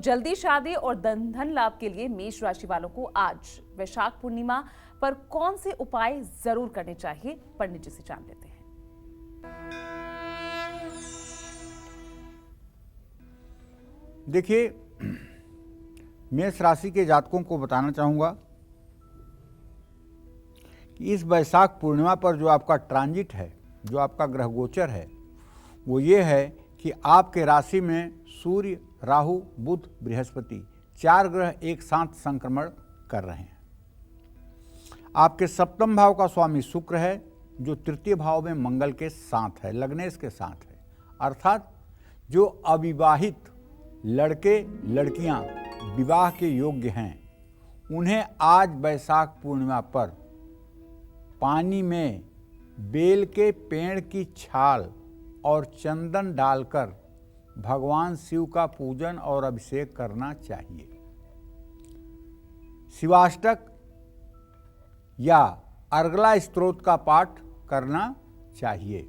जल्दी शादी और धन लाभ के लिए मेष राशि वालों को आज वैशाख पूर्णिमा पर कौन से उपाय जरूर करने चाहिए, पंडित जी से जान लेते हैं। देखिए, मेष राशि के जातकों को बताना चाहूँगा कि इस वैशाख पूर्णिमा पर जो आपका ट्रांजिट है, जो आपका ग्रह गोचर है, वो ये है कि आपके राशि में सूर्य, राहु, बुध, बृहस्पति 4 ग्रह एक साथ संक्रमण कर रहे हैं। आपके सप्तम भाव का स्वामी शुक्र है, जो तृतीय भाव में मंगल के साथ है, लग्नेश के साथ है। अर्थात जो अविवाहित लड़के लड़कियां विवाह के योग्य हैं, उन्हें आज वैशाख पूर्णिमा पर पानी में बेल के पेड़ की छाल और चंदन डालकर भगवान शिव का पूजन और अभिषेक करना चाहिए। शिवाष्टक या अर्गला स्तोत्र का पाठ करना चाहिए।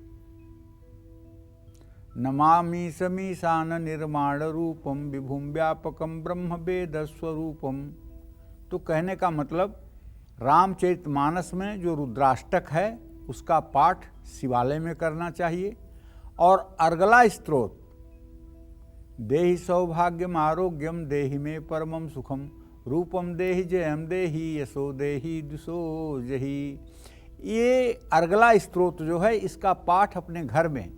नमामि समीशान निर्माण रूपम विभुम व्यापकम ब्रह्म वेद स्वरूपम। तो कहने का मतलब रामचरितमानस में जो रुद्राष्टक है उसका पाठ शिवालय में करना चाहिए। और अर्गला स्तोत्र देहि सौभाग्यम आरोग्यम देहि में परमम सुखम रूपम देहि जयम देहि यशो देहि दुसो जहि। ये अर्गला स्तोत्र जो है, इसका पाठ अपने घर में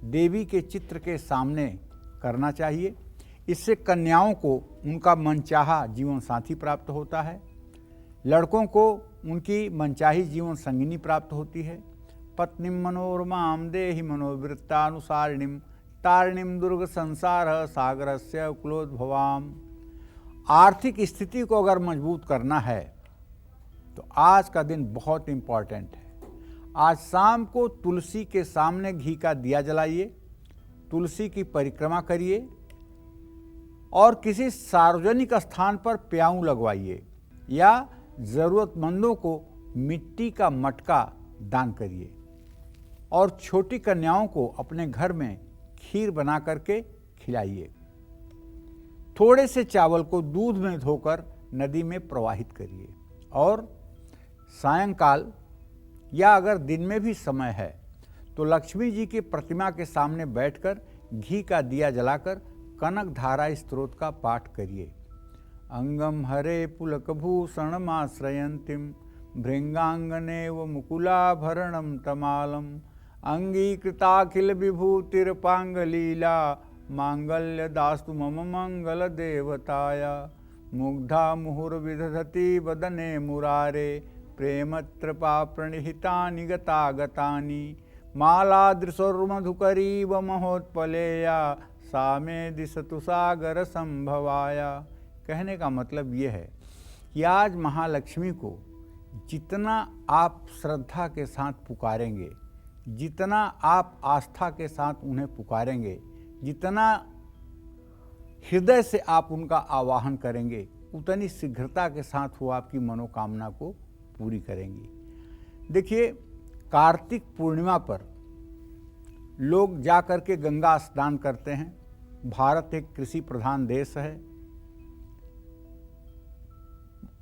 देवी के चित्र के सामने करना चाहिए। इससे कन्याओं को उनका मनचाहा जीवन साथी प्राप्त होता है, लड़कों को उनकी मनचाही जीवन संगिनी प्राप्त होती है। पत्नीम मनोरमां देहि मनोवृत्तानुसारिणीम तारिणीम दुर्ग संसार सागरस्य कुलोद्भवाम। आर्थिक स्थिति को अगर मजबूत करना है तो आज का दिन बहुत इम्पॉर्टेंट है। आज शाम को तुलसी के सामने घी का दिया जलाइए, तुलसी की परिक्रमा करिए और किसी सार्वजनिक स्थान पर प्याऊ लगवाइए या ज़रूरतमंदों को मिट्टी का मटका दान करिए। और छोटी कन्याओं को अपने घर में खीर बना करके खिलाइए। थोड़े से चावल को दूध में धोकर नदी में प्रवाहित करिए। और सायंकाल या अगर दिन में भी समय है तो लक्ष्मी जी की प्रतिमा के सामने बैठकर घी का दिया जलाकर कनक धारा स्तोत्र का पाठ करिए। अंगम हरे पुलकभूषणमाश्रयन्तीं भृंगांगनेव मुकुलाभरणं तमालम अंगीकृताखिल विभूतिर्पांगलीला मांगल्य दास्तु मम मंगल देवताया मुग्धा मुहुर्विदधति वदने मुरारे प्रेमत्रपा प्रणिहितानि गतागतानि मालादृशोर्मधुकरीव महोत्पलेया सा मे दिशतु सागर संभवाया। कहने का मतलब ये है कि आज महालक्ष्मी को जितना आप श्रद्धा के साथ पुकारेंगे, जितना आप आस्था के साथ उन्हें पुकारेंगे, जितना हृदय से आप उनका आवाहन करेंगे, उतनी शीघ्रता के साथ वो आपकी मनोकामना को पूरी करेंगी। देखिए, कार्तिक पूर्णिमा पर लोग जा कर के गंगा स्नान करते हैं। भारत एक कृषि प्रधान देश है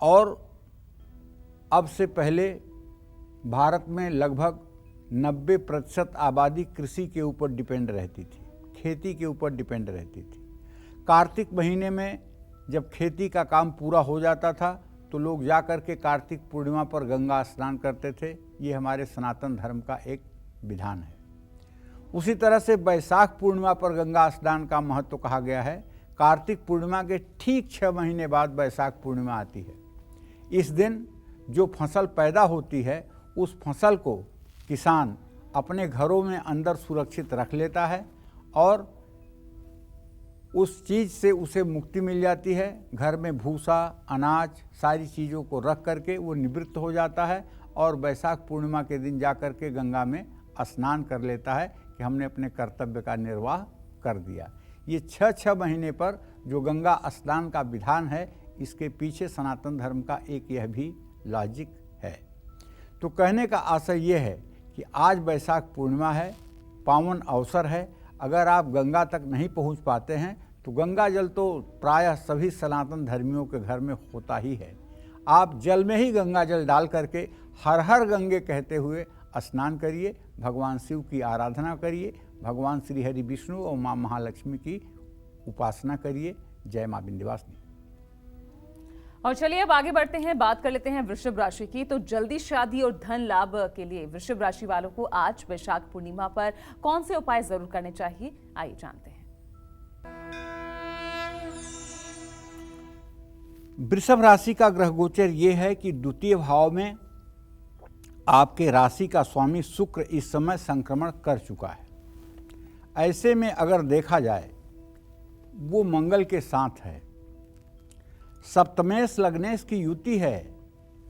और अब से पहले भारत में लगभग 90% आबादी कृषि के ऊपर डिपेंड रहती थी, खेती के ऊपर डिपेंड रहती थी। कार्तिक महीने में जब खेती का काम पूरा हो जाता था तो लोग जा कर के कार्तिक पूर्णिमा पर गंगा स्नान करते थे। ये हमारे सनातन धर्म का एक विधान है। उसी तरह से वैशाख पूर्णिमा पर गंगा स्नान का महत्व कहा गया है। कार्तिक पूर्णिमा के ठीक 6 महीने बाद वैशाख पूर्णिमा आती है। इस दिन जो फसल पैदा होती है उस फसल को किसान अपने घरों में अंदर सुरक्षित रख लेता है और उस चीज़ से उसे मुक्ति मिल जाती है। घर में भूसा, अनाज, सारी चीज़ों को रख करके वो निवृत्त हो जाता है और वैशाख पूर्णिमा के दिन जा कर के गंगा में स्नान कर लेता है कि हमने अपने कर्तव्य का निर्वाह कर दिया। ये 6 महीने पर जो गंगा स्नान का विधान है, इसके पीछे सनातन धर्म का एक यह भी लॉजिक है। तो कहने का आशय ये है कि आज वैशाख पूर्णिमा है, पावन अवसर है। अगर आप गंगा तक नहीं पहुंच पाते हैं तो गंगा जल तो प्रायः सभी सनातन धर्मियों के घर में होता ही है। आप जल में ही गंगा जल डाल करके हर हर गंगे कहते हुए स्नान करिए, भगवान शिव की आराधना करिए, भगवान श्री हरि विष्णु और माँ महालक्ष्मी की उपासना करिए। जय माँ विंध्यवासिनी। और चलिए अब आगे बढ़ते हैं, बात कर लेते हैं वृषभ राशि की। तो जल्दी शादी और धन लाभ के लिए वृषभ राशि वालों को आज वैशाख पूर्णिमा पर कौन से उपाय जरूर करने चाहिए, आइए जानते हैं। वृषभ राशि का ग्रह गोचर ये है कि द्वितीय भाव में आपके राशि का स्वामी शुक्र इस समय संक्रमण कर चुका है। ऐसे में अगर देखा जाए वो मंगल के साथ है, सप्तमेश लग्नेश की युति है,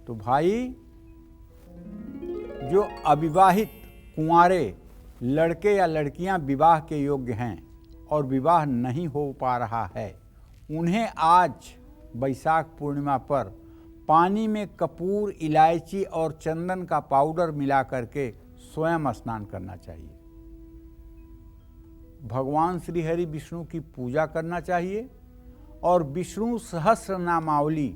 तो भाई जो अविवाहित कुंवारे लड़के या लड़कियां विवाह के योग्य हैं और विवाह नहीं हो पा रहा है, उन्हें आज वैशाख पूर्णिमा पर पानी में कपूर, इलायची और चंदन का पाउडर मिला करके स्वयं स्नान करना चाहिए। भगवान श्री हरि विष्णु की पूजा करना चाहिए और विष्णु सहस्र नामावली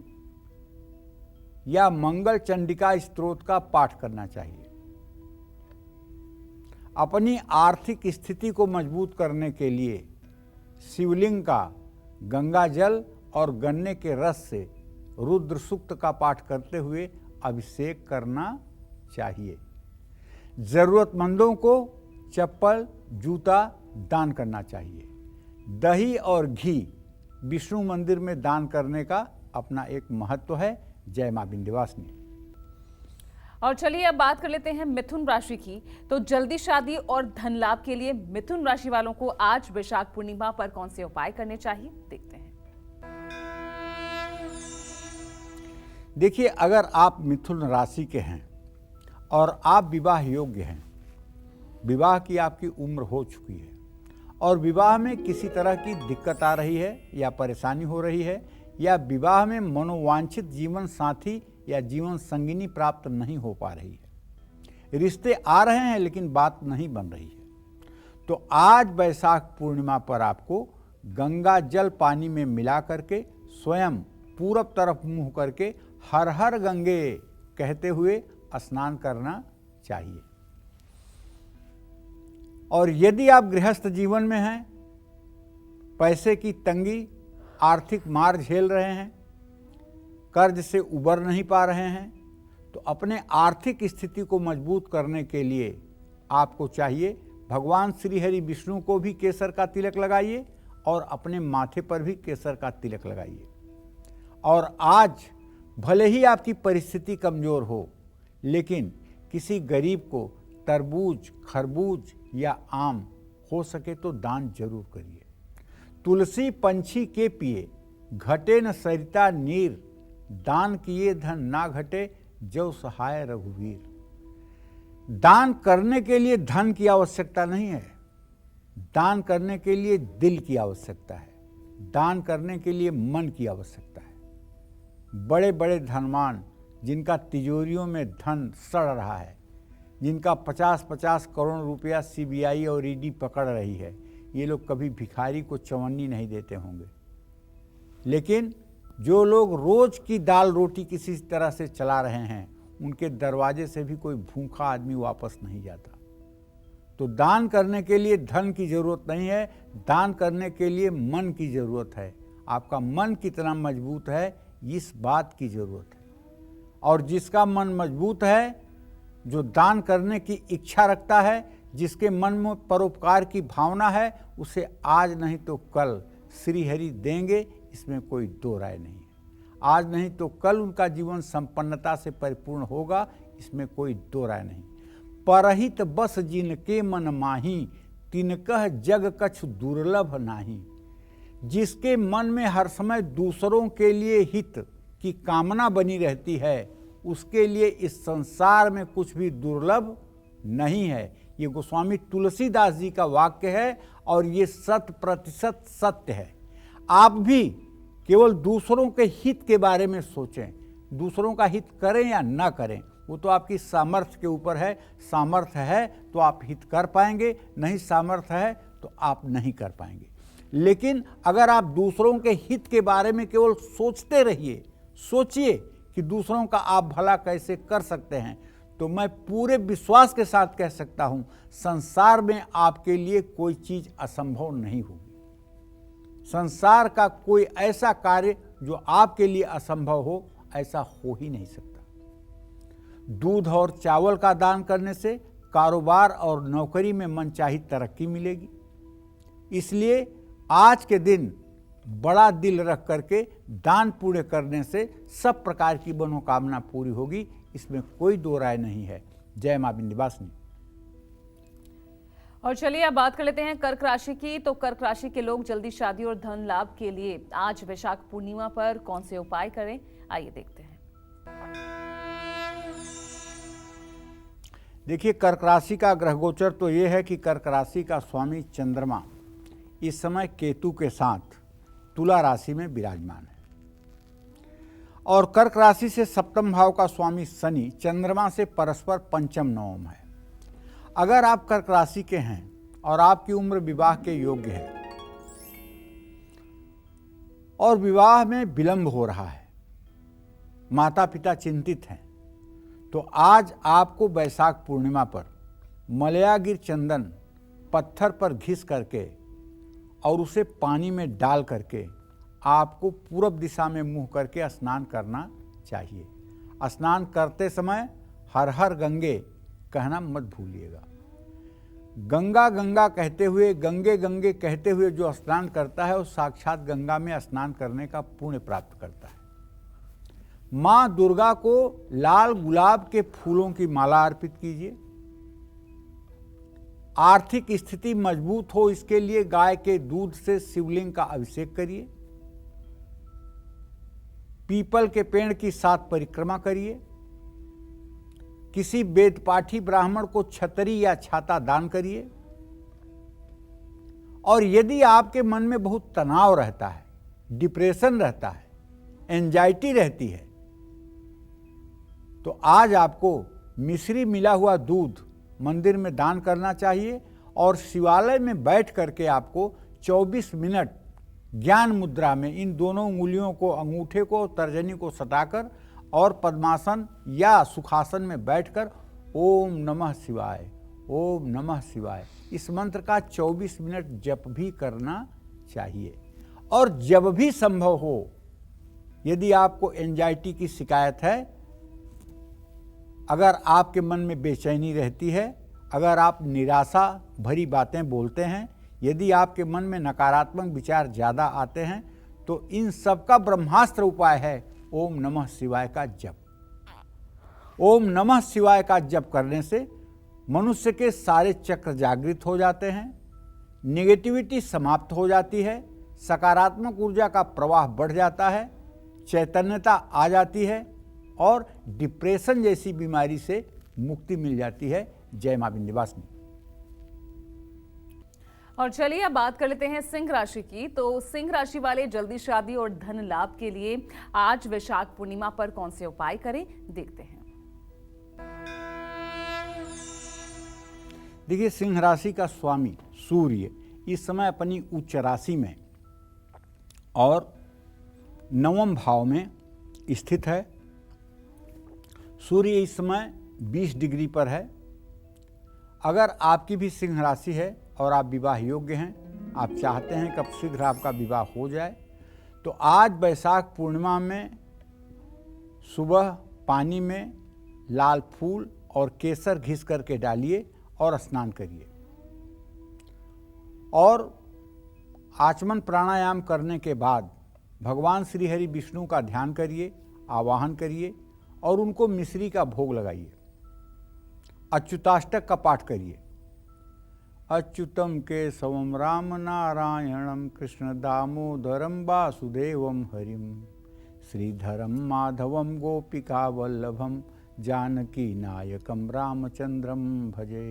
या मंगल चंडिका स्तोत्र का पाठ करना चाहिए। अपनी आर्थिक स्थिति को मजबूत करने के लिए शिवलिंग का गंगा जल और गन्ने के रस से रुद्र सूक्त का पाठ करते हुए अभिषेक करना चाहिए। जरूरतमंदों को चप्पल, जूता दान करना चाहिए। दही और घी विष्णु मंदिर में दान करने का अपना एक महत्व है। जय मां विंध्यवासिनी। और चलिए अब बात कर लेते हैं मिथुन राशि की। तो जल्दी शादी और धन लाभ के लिए मिथुन राशि वालों को आज वैशाख पूर्णिमा पर कौन से उपाय करने चाहिए, देखते हैं। देखिए, अगर आप मिथुन राशि के हैं और आप विवाह योग्य हैं, विवाह की आपकी उम्र हो चुकी है और विवाह में किसी तरह की दिक्कत आ रही है या परेशानी हो रही है या विवाह में मनोवांछित जीवन साथी या जीवन संगिनी प्राप्त नहीं हो पा रही है, रिश्ते आ रहे हैं लेकिन बात नहीं बन रही है, तो आज वैशाख पूर्णिमा पर आपको गंगा जल पानी में मिला करके स्वयं पूरब तरफ मुंह करके हर हर गंगे कहते हुए स्नान करना चाहिए। और यदि आप गृहस्थ जीवन में हैं, पैसे की तंगी, आर्थिक मार झेल रहे हैं, कर्ज से उबर नहीं पा रहे हैं, तो अपने आर्थिक स्थिति को मजबूत करने के लिए आपको चाहिए भगवान श्री हरि विष्णु को भी केसर का तिलक लगाइए और अपने माथे पर भी केसर का तिलक लगाइए। और आज भले ही आपकी परिस्थिति कमज़ोर हो, लेकिन किसी गरीब को तरबूज, खरबूज या आम हो सके तो दान जरूर करिए। तुलसी पंछी के पिए, घटे न सरिता नीर, दान किए धन ना घटे, जो सहाय रघुवीर। दान करने के लिए धन की आवश्यकता नहीं है, दान करने के लिए दिल की आवश्यकता है, दान करने के लिए मन की आवश्यकता है। बड़े बड़े धनवान जिनका तिजोरियों में धन सड़ रहा है, जिनका 50-50 करोड़ रुपया सीबीआई और ईडी पकड़ रही है, ये लोग कभी भिखारी को चवन्नी नहीं देते होंगे, लेकिन जो लोग रोज की दाल रोटी किसी तरह से चला रहे हैं, उनके दरवाजे से भी कोई भूखा आदमी वापस नहीं जाता। तो दान करने के लिए धन की जरूरत नहीं है, दान करने के लिए मन की जरूरत है। आपका मन कितना मजबूत है, इस बात की जरूरत है। और जिसका मन मजबूत है, जो दान करने की इच्छा रखता है, जिसके मन में परोपकार की भावना है, उसे आज नहीं तो कल श्री हरि देंगे, इसमें कोई दो राय नहीं है। आज नहीं तो कल उनका जीवन संपन्नता से परिपूर्ण होगा, इसमें कोई दो राय नहीं। परहित बस जिनके मन माही, तिनकह जग कछु दुर्लभ नाही। जिसके मन में हर समय दूसरों के लिए हित की कामना बनी रहती है, उसके लिए इस संसार में कुछ भी दुर्लभ नहीं है। ये गोस्वामी तुलसीदास जी का वाक्य है और ये 100% सत्य है। आप भी केवल दूसरों के हित के बारे में सोचें, दूसरों का हित करें या ना करें, वो तो आपकी सामर्थ्य के ऊपर है। सामर्थ्य है तो आप हित कर पाएंगे, नहीं सामर्थ्य है तो आप नहीं कर पाएंगे। लेकिन अगर आप दूसरों के हित के बारे में केवल सोचते रहिए, सोचिए कि दूसरों का आप भला कैसे कर सकते हैं, तो मैं पूरे विश्वास के साथ कह सकता हूं, संसार में आपके लिए कोई चीज असंभव नहीं होगी। संसार का कोई ऐसा कार्य जो आपके लिए असंभव हो, ऐसा हो ही नहीं सकता। दूध और चावल का दान करने से कारोबार और नौकरी में मनचाही तरक्की मिलेगी। इसलिए आज के दिन बड़ा दिल रख करके दान पुण्य करने से सब प्रकार की मनोकामना पूरी होगी, इसमें कोई दो राय नहीं है। जय मां विंध्यवासिनी। और चलिए अब बात कर लेते हैं कर्क राशि की। तो कर्क राशि के लोग जल्दी शादी और धन लाभ के लिए आज वैशाख पूर्णिमा पर कौन से उपाय करें, आइए देखते हैं। देखिए, कर्क राशि का ग्रह गोचर तो ये है कि कर्क राशि का स्वामी चंद्रमा इस समय केतु के साथ तुला राशि में विराजमान है, और कर्क राशि से सप्तम भाव का स्वामी शनि चंद्रमा से परस्पर पंचम नवम है। अगर आप कर्क राशि के हैं और आपकी उम्र विवाह के योग्य है और विवाह में विलंब हो रहा है, माता पिता चिंतित हैं, तो आज आपको वैशाख पूर्णिमा पर मलयागिर चंदन पत्थर पर घिस करके और उसे पानी में डाल करके आपको पूरब दिशा में मुंह करके स्नान करना चाहिए। स्नान करते समय हर हर गंगे कहना मत भूलिएगा। गंगा गंगा कहते हुए, गंगे गंगे कहते हुए जो स्नान करता है वो साक्षात गंगा में स्नान करने का पुण्य प्राप्त करता है। मां दुर्गा को लाल गुलाब के फूलों की माला अर्पित कीजिए। आर्थिक स्थिति मजबूत हो, इसके लिए गाय के दूध से शिवलिंग का अभिषेक करिए। पीपल के पेड़ की 7 परिक्रमा करिए। किसी वेदपाठी ब्राह्मण को छतरी या छाता दान करिए। और यदि आपके मन में बहुत तनाव रहता है, डिप्रेशन रहता है, एंजाइटी रहती है, तो आज आपको मिश्री मिला हुआ दूध मंदिर में दान करना चाहिए और शिवालय में बैठ करके आपको 24 मिनट ज्ञान मुद्रा में इन दोनों उंगलियों को, अंगूठे को, तर्जनी को सटाकर और पद्मासन या सुखासन में बैठकर ओम नमः शिवाय, ओम नमः शिवाय, इस मंत्र का 24 मिनट जप भी करना चाहिए। और जब भी संभव हो, यदि आपको एंजाइटी की शिकायत है, अगर आपके मन में बेचैनी रहती है, अगर आप निराशा भरी बातें बोलते हैं, यदि आपके मन में नकारात्मक विचार ज़्यादा आते हैं, तो इन सब का ब्रह्मास्त्र उपाय है ओम नमः शिवाय का जप। ओम नमः शिवाय का जप करने से मनुष्य के सारे चक्र जागृत हो जाते हैं, नेगेटिविटी समाप्त हो जाती है, सकारात्मक ऊर्जा का प्रवाह बढ़ जाता है, चैतन्यता आ जाती है और डिप्रेशन जैसी बीमारी से मुक्ति मिल जाती है। जय मां विंध्यवासिनी। और चलिए अब बात कर लेते हैं सिंह राशि की। तो सिंह राशि वाले जल्दी शादी और धन लाभ के लिए आज वैशाख पूर्णिमा पर कौन से उपाय करें, देखते हैं। देखिए, सिंह राशि का स्वामी सूर्य इस समय अपनी उच्च राशि में और 9वें भाव में स्थित है। सूर्य इस समय 20 डिग्री पर है। अगर आपकी भी सिंह राशि है और आप विवाह योग्य हैं, आप चाहते हैं कि अब शीघ्र आपका विवाह हो जाए, तो आज वैशाख पूर्णिमा में सुबह पानी में लाल फूल और केसर घिस करके डालिए और स्नान करिए। और आचमन प्राणायाम करने के बाद भगवान श्री हरि विष्णु का ध्यान करिए, आवाहन करिए और उनको मिश्री का भोग लगाइए। अच्युताष्टक का पाठ करिए। अच्युतम केशवम राम नारायणम कृष्ण दामोदरम वासुदेवम हरिम श्रीधरम माधवम गोपिका वल्लभम जानकी नायकम रामचंद्रम भजे।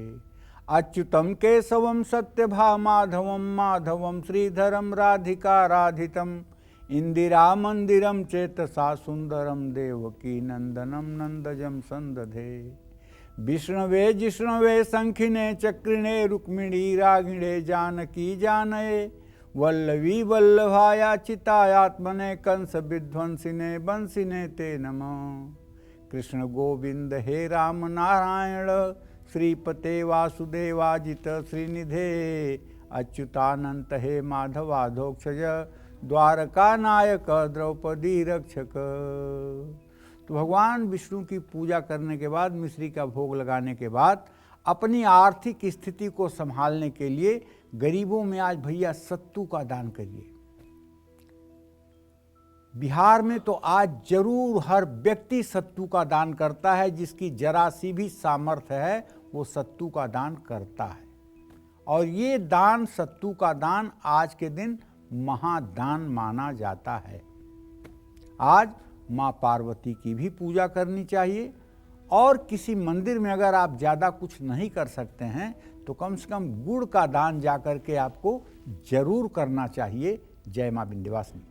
अच्युतम केशवम सत्यभा माधवम माधवम श्रीधरम राधिका राधितम इंदिरा मंदिरम चेतसा सुंदरम देवकी नंदनम नंदजम संदधे। विष्णवे जिष्णवे शंखिने चक्रिणे रुक्मिणी रागिणे जानकी जानये वल्लवी वल्लभाया चितायात्मने कंस विध्वंसिने बंसिने ते नमः। कृष्ण गोविंद हे राम नारायण श्रीपते वासुदेवाजित श्रीनिधे अच्युतानंत हे माधवाधोक्षज द्वारका नायक द्रौपदी रक्षक। तो भगवान विष्णु की पूजा करने के बाद, मिश्री का भोग लगाने के बाद अपनी आर्थिक स्थिति को संभालने के लिए गरीबों में आज भैया सत्तू का दान करिए। बिहार में तो आज जरूर हर व्यक्ति सत्तू का दान करता है, जिसकी जरा सी भी सामर्थ्य है वो सत्तू का दान करता है। और ये दान, सत्तू का दान आज के दिन महादान माना जाता है। आज माँ पार्वती की भी पूजा करनी चाहिए, और किसी मंदिर में अगर आप ज़्यादा कुछ नहीं कर सकते हैं तो कम से कम गुड़ का दान जाकर के आपको जरूर करना चाहिए। जय माँ विंध्यवासिनी।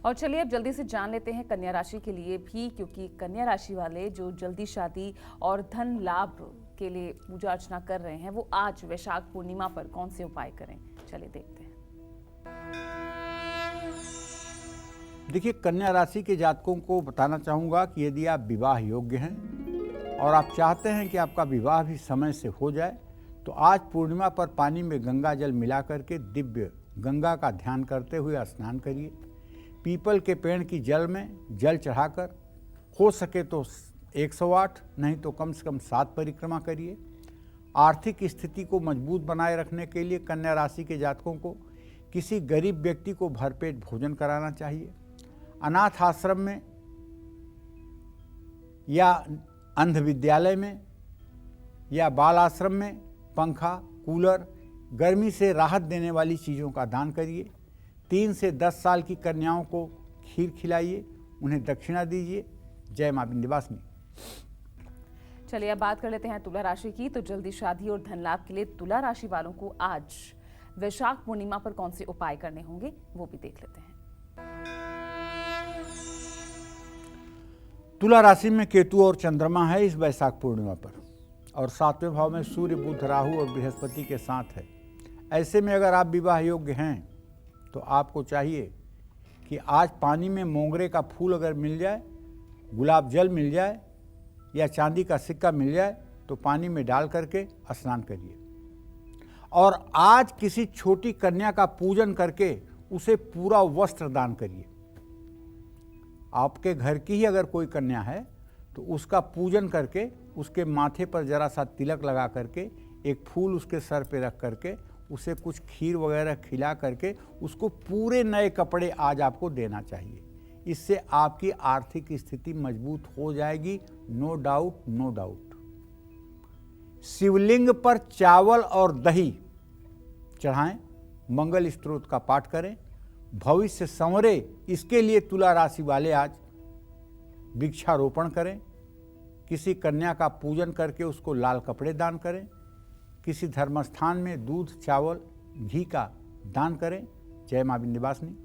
और चलिए अब जल्दी से जान लेते हैं कन्या राशि के लिए भी, क्योंकि कन्या राशि वाले जो जल्दी शादी और धन लाभ के लिए पूजा अर्चना कर रहे हैं, वो आज वैशाख पूर्णिमा पर कौन से उपाय करें, चलिए देखते हैं। देखिए, कन्या राशि के जातकों को बताना चाहूँगा कि यदि आप विवाह योग्य हैं और आप चाहते हैं कि आपका विवाह भी समय से हो जाए, तो आज पूर्णिमा पर पानी में गंगा जल मिला करके दिव्य गंगा का ध्यान करते हुए स्नान करिए। पीपल के पेड़ की जल में जल चढ़ाकर हो सके तो 108 नहीं तो कम से कम 7 परिक्रमा करिए। आर्थिक स्थिति को मजबूत बनाए रखने के लिए कन्या राशि के जातकों को किसी गरीब व्यक्ति को भरपेट भोजन कराना चाहिए। अनाथ आश्रम में या अंध विद्यालय में या बाल आश्रम में पंखा, कूलर, गर्मी से राहत देने वाली चीज़ों का दान करिए। 3 से 10 साल की कन्याओं को खीर खिलाइए, उन्हें दक्षिणा दीजिए। जय माँ विंध्यवासिनी। चलिए अब बात कर लेते हैं तुला राशि की। तो जल्दी शादी और धन लाभ के लिए तुला राशि वालों को आज वैशाख पूर्णिमा पर कौन से उपाय करने होंगे, वो भी देख लेते हैं। तुला राशि में केतु और चंद्रमा है इस वैशाख पूर्णिमा पर, और 7वें भाव में सूर्य, बुध, राहु और बृहस्पति के साथ है। ऐसे में अगर आप विवाह योग्य हैं तो आपको चाहिए कि आज पानी में मोंगरे का फूल अगर मिल जाए, गुलाब जल मिल जाए या चांदी का सिक्का मिल जाए तो पानी में डाल करके स्नान करिए। और आज किसी छोटी कन्या का पूजन करके उसे पूरा वस्त्र दान करिए। आपके घर की ही अगर कोई कन्या है तो उसका पूजन करके उसके माथे पर जरा सा तिलक लगा करके एक फूल उसके सर पे रख करके उसे कुछ खीर वगैरह खिला करके उसको पूरे नए कपड़े आज आपको देना चाहिए। इससे आपकी आर्थिक स्थिति मजबूत हो जाएगी, नो डाउट, नो डाउट। शिवलिंग पर चावल और दही चढ़ाएं, मंगल स्तोत्र का पाठ करें, भविष्य संवरे, इसके लिए तुला राशि वाले आज वृक्षारोपण करें। किसी कन्या का पूजन करके उसको लाल कपड़े दान करें। किसी धर्मस्थान में दूध, चावल, घी का दान करें। जय मां विंध्यवासिनी।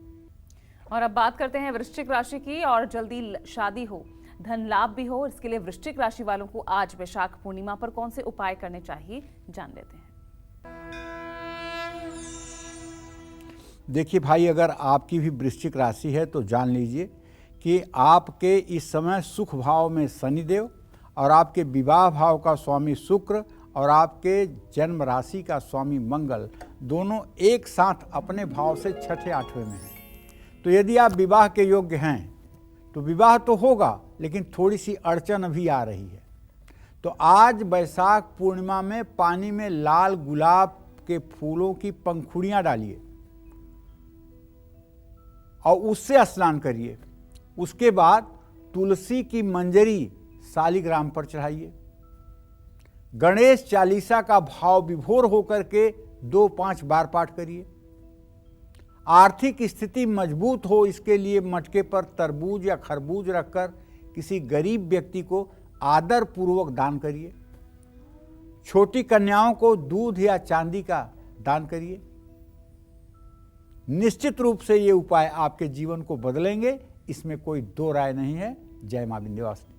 और अब बात करते हैं वृश्चिक राशि की। और जल्दी शादी हो, धन लाभ भी हो, इसके लिए वृश्चिक राशि वालों को आज वैशाख पूर्णिमा पर कौन से उपाय करने चाहिए, जान लेते हैं। देखिए भाई, अगर आपकी भी वृश्चिक राशि है तो जान लीजिए कि आपके इस समय सुख भाव में शनिदेव और आपके विवाह भाव का स्वामी शुक्र और आपके जन्म राशि का स्वामी मंगल दोनों एक साथ अपने भाव से 6ठे 8वें में हैं। तो यदि आप विवाह के योग्य हैं तो विवाह तो होगा, लेकिन थोड़ी सी अड़चन अभी आ रही है। तो आज वैशाख पूर्णिमा में पानी में लाल गुलाब के फूलों की पंखुड़ियाँ डालिए और उससे स्नान करिए। उसके बाद तुलसी की मंजरी शालिग्राम पर चढ़ाइए। गणेश चालीसा का भाव विभोर होकर के 2-5 बार पाठ करिए। आर्थिक स्थिति मजबूत हो, इसके लिए मटके पर तरबूज या खरबूज रखकर किसी गरीब व्यक्ति को आदर पूर्वक दान करिए। छोटी कन्याओं को दूध या चांदी का दान करिए। निश्चित रूप से ये उपाय आपके जीवन को बदलेंगे, इसमें कोई दो राय नहीं है। जय मां विंध्यवासिनी।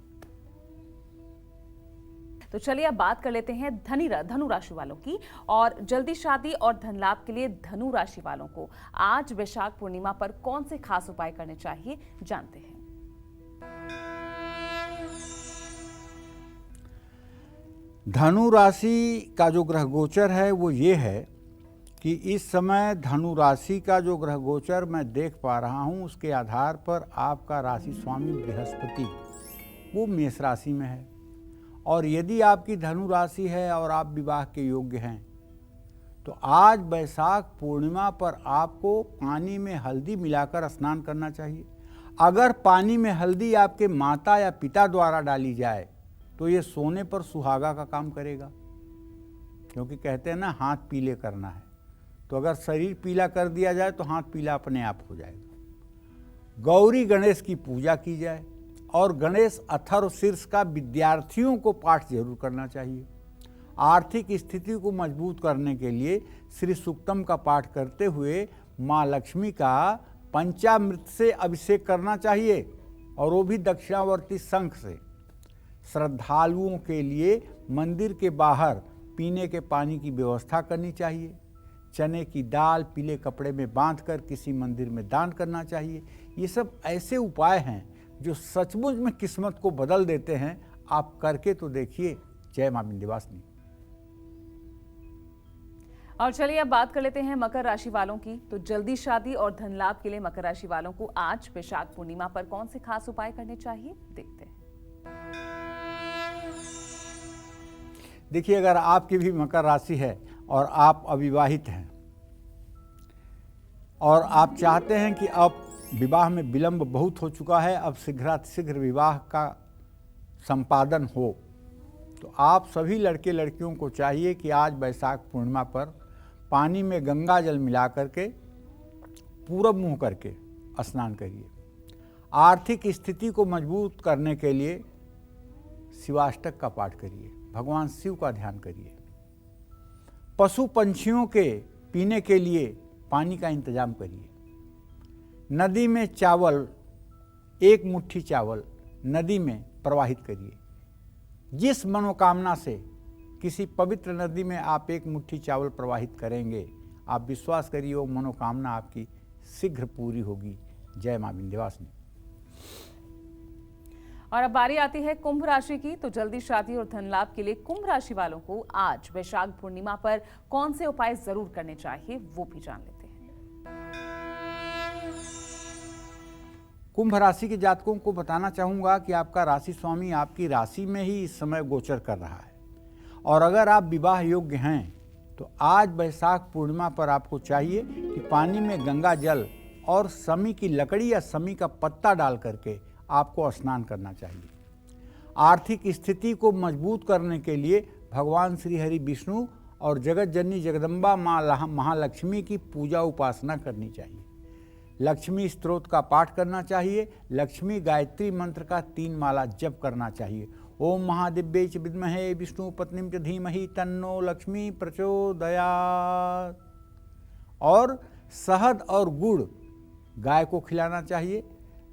तो चलिए अब बात कर लेते हैं धनु राशि वालों की। और जल्दी शादी और धन लाभ के लिए धनु राशि वालों को आज वैशाख पूर्णिमा पर कौन से खास उपाय करने चाहिए, जानते हैं। धनु राशि का जो ग्रह गोचर है वो ये है कि इस समय धनु राशि का जो ग्रह गोचर मैं देख पा रहा हूँ, उसके आधार पर आपका राशि स्वामी बृहस्पति वो मेष राशि में है। और यदि आपकी धनु राशि है और आप विवाह के योग्य हैं तो आज वैशाख पूर्णिमा पर आपको पानी में हल्दी मिलाकर स्नान करना चाहिए। अगर पानी में हल्दी आपके माता या पिता द्वारा डाली जाए तो ये सोने पर सुहागा का काम करेगा, क्योंकि कहते हैं ना हाथ पीले करना है। तो अगर शरीर पीला कर दिया जाए तो हाथ पीला अपने आप हो जाएगा। गौरी गणेश की पूजा की जाए और गणेश अथर्व शीर्ष का विद्यार्थियों को पाठ जरूर करना चाहिए। आर्थिक स्थिति को मजबूत करने के लिए श्री सूक्तम का पाठ करते हुए माँ लक्ष्मी का पंचामृत से अभिषेक करना चाहिए, और वो भी दक्षिणावर्ती शंख से। श्रद्धालुओं के लिए मंदिर के बाहर पीने के पानी की व्यवस्था करनी चाहिए। चने की दाल पीले कपड़े में बांधकर किसी मंदिर में दान करना चाहिए। ये सब ऐसे उपाय हैं जो सचमुच में किस्मत को बदल देते हैं। आप करके तो देखिए। जय मां विंध्यवासिनी। और चलिए अब बात कर लेते हैं मकर राशि वालों की। तो जल्दी शादी और धन लाभ के लिए मकर राशि वालों को आज वैशाख पूर्णिमा पर कौन से खास उपाय करने चाहिए, देखते हैं। देखिए, अगर आपकी भी मकर राशि है और आप अविवाहित हैं और आप चाहते हैं कि अब विवाह में विलंब बहुत हो चुका है, अब शीघ्र विवाह का संपादन हो, तो आप सभी लड़के लड़कियों को चाहिए कि आज वैशाख पूर्णिमा पर पानी में गंगा जल मिला करके पूरब मुंह करके स्नान करिए। आर्थिक स्थिति को मजबूत करने के लिए शिवाष्टक का पाठ करिए, भगवान शिव का ध्यान करिए। पशु पंछियों के पीने के लिए पानी का इंतजाम करिए। नदी में चावल, एक मुट्ठी चावल नदी में प्रवाहित करिए। जिस मनोकामना से किसी पवित्र नदी में आप एक मुट्ठी चावल प्रवाहित करेंगे, आप विश्वास करिए वो मनोकामना आपकी शीघ्र पूरी होगी। जय मां विंध्यवासिनी। और अब बारी आती है कुंभ राशि की। तो जल्दी शादी और धन लाभ के लिए कुंभ राशि वालों को आज वैशाख पूर्णिमा पर कौन से उपाय जरूर करने चाहिए, वो भी जान लेते हैं। कुंभ राशि के जातकों को बताना चाहूंगा कि आपका राशि स्वामी आपकी राशि में ही इस समय गोचर कर रहा है। और अगर आप विवाह योग्य हैं तो आज वैशाख पूर्णिमा पर आपको चाहिए कि पानी में गंगा जल और समी की लकड़ी या समी का पत्ता डाल करके आपको स्नान करना चाहिए। आर्थिक स्थिति को मजबूत करने के लिए भगवान श्री हरि विष्णु और जगत जननी जगदम्बा माँ महालक्ष्मी की पूजा उपासना करनी चाहिए। लक्ष्मी स्तोत्र का पाठ करना चाहिए। लक्ष्मी गायत्री मंत्र का 3 माला जप करना चाहिए। ओम महादिव्ये च विद्महे विष्णु पत्नीम च धीमहि तन्नो लक्ष्मी प्रचोदयात्। और शहद और गुड़ गाय को खिलाना चाहिए।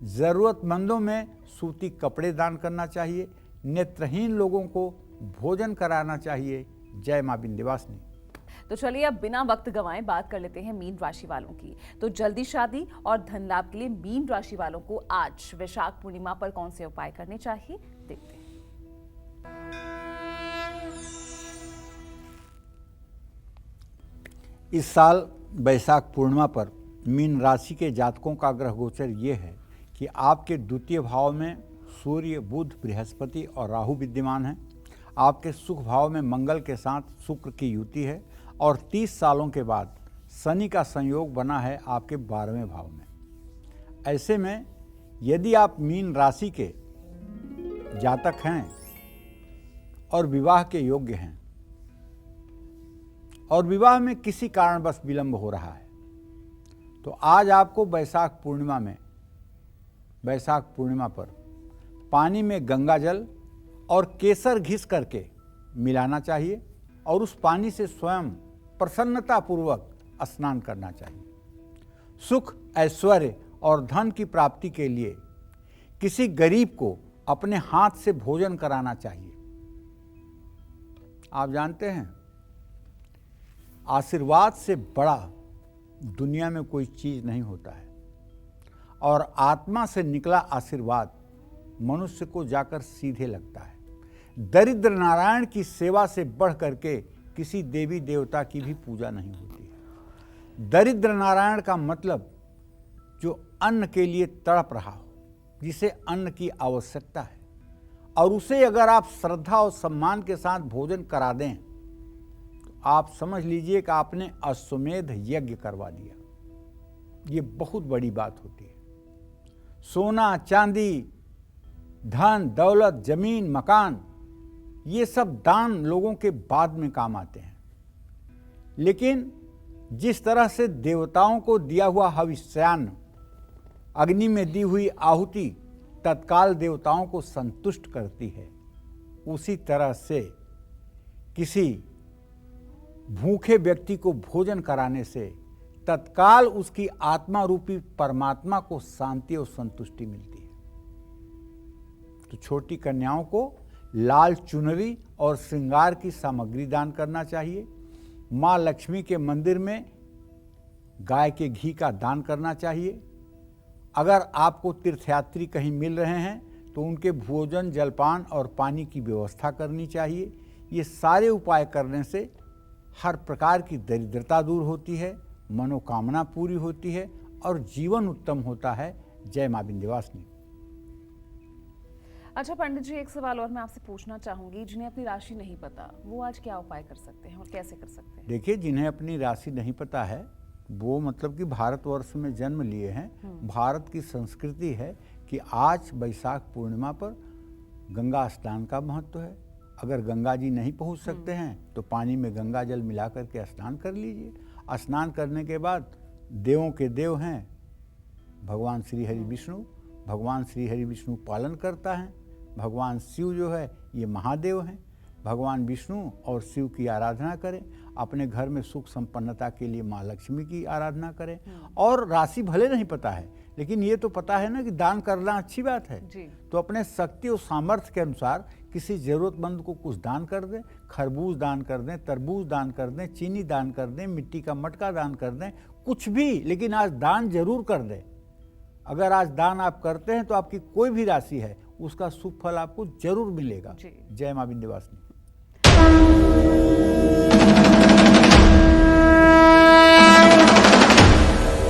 ज़रूरतमंदों में सूती कपड़े दान करना चाहिए। नेत्रहीन लोगों को भोजन कराना चाहिए। जय मां विंध्यवासिनी। तो चलिए अब बिना वक्त गंवाए बात कर लेते हैं मीन राशि वालों की। तो जल्दी शादी और धन लाभ के लिए मीन राशि वालों को आज वैशाख पूर्णिमा पर कौन से उपाय करने चाहिए, देखते हैं। इस साल वैशाख पूर्णिमा पर मीन राशि के जातकों का ग्रह गोचर ये है कि आपके द्वितीय भाव में सूर्य, बुध, बृहस्पति और राहु विद्यमान हैं। आपके सुख भाव में मंगल के साथ शुक्र की युति है और 30 सालों के बाद शनि का संयोग बना है आपके 12वें भाव में। ऐसे में यदि आप मीन राशि के जातक हैं और विवाह के योग्य हैं और विवाह में किसी कारणवश विलंब हो रहा है, तो आज आपको वैशाख पूर्णिमा पर पानी में गंगा जल और केसर घिस करके मिलाना चाहिए और उस पानी से स्वयं प्रसन्नतापूर्वक स्नान करना चाहिए। सुख, ऐश्वर्य और धन की प्राप्ति के लिए किसी गरीब को अपने हाथ से भोजन कराना चाहिए। आप जानते हैं, आशीर्वाद से बड़ा दुनिया में कोई चीज नहीं होता है, और आत्मा से निकला आशीर्वाद मनुष्य को जाकर सीधे लगता है। दरिद्र नारायण की सेवा से बढ़ करके किसी देवी देवता की भी पूजा नहीं होती है। दरिद्र नारायण का मतलब जो अन्न के लिए तड़प रहा हो, जिसे अन्न की आवश्यकता है, और उसे अगर आप श्रद्धा और सम्मान के साथ भोजन करा दें तो आप समझ लीजिए कि आपने अश्वमेध यज्ञ करवा दिया। ये बहुत बड़ी बात होती है। सोना चांदी, धन दौलत, जमीन मकान, ये सब दान लोगों के बाद में काम आते हैं, लेकिन जिस तरह से देवताओं को दिया हुआ हविष्यान्न, अग्नि में दी हुई आहुति तत्काल देवताओं को संतुष्ट करती है, उसी तरह से किसी भूखे व्यक्ति को भोजन कराने से तत्काल उसकी आत्मा रूपी परमात्मा को शांति और संतुष्टि मिलती है। तो छोटी कन्याओं को लाल चुनरी और श्रृंगार की सामग्री दान करना चाहिए। माँ लक्ष्मी के मंदिर में गाय के घी का दान करना चाहिए। अगर आपको तीर्थयात्री कहीं मिल रहे हैं तो उनके भोजन, जलपान और पानी की व्यवस्था करनी चाहिए। ये सारे उपाय करने से हर प्रकार की दरिद्रता दूर होती है, मनोकामना पूरी होती है और जीवन उत्तम होता है। जय मां विंध्यवासिनी। अच्छा पंडित जी, एक सवाल और मैं आपसे पूछना चाहूंगी, जिन्हें अपनी राशि नहीं पता वो आज क्या उपाय कर सकते हैं और कैसे कर सकते हैं? देखिए, जिन्हें अपनी राशि नहीं पता है वो मतलब कि भारतवर्ष में जन्म लिए हैं। भारत की संस्कृति है कि आज वैशाख पूर्णिमा पर गंगा स्नान का महत्व है। अगर गंगा जी नहीं पहुंच सकते हैं तो पानी में गंगा जल मिला करके स्नान कर लीजिए। स्नान करने के बाद देवों के देव हैं भगवान श्री हरि विष्णु। भगवान श्री हरि विष्णु पालन करता है। भगवान शिव जो है ये महादेव हैं। भगवान विष्णु और शिव की आराधना करें। अपने घर में सुख संपन्नता के लिए माँ लक्ष्मी की आराधना करें। और राशि भले नहीं पता है, लेकिन ये तो पता है ना कि दान करना अच्छी बात है जी। तो अपने शक्ति और सामर्थ्य के अनुसार किसी जरूरतमंद को कुछ दान कर दें। खरबूज दान कर दें, तरबूज दान कर दें, चीनी दान कर दें, मिट्टी का मटका दान कर दें, कुछ भी, लेकिन आज दान जरूर कर दें। अगर आज दान आप करते हैं तो आपकी कोई भी राशि है उसका शुभ फल आपको जरूर मिलेगा। जय मां विंध्यवासिनी।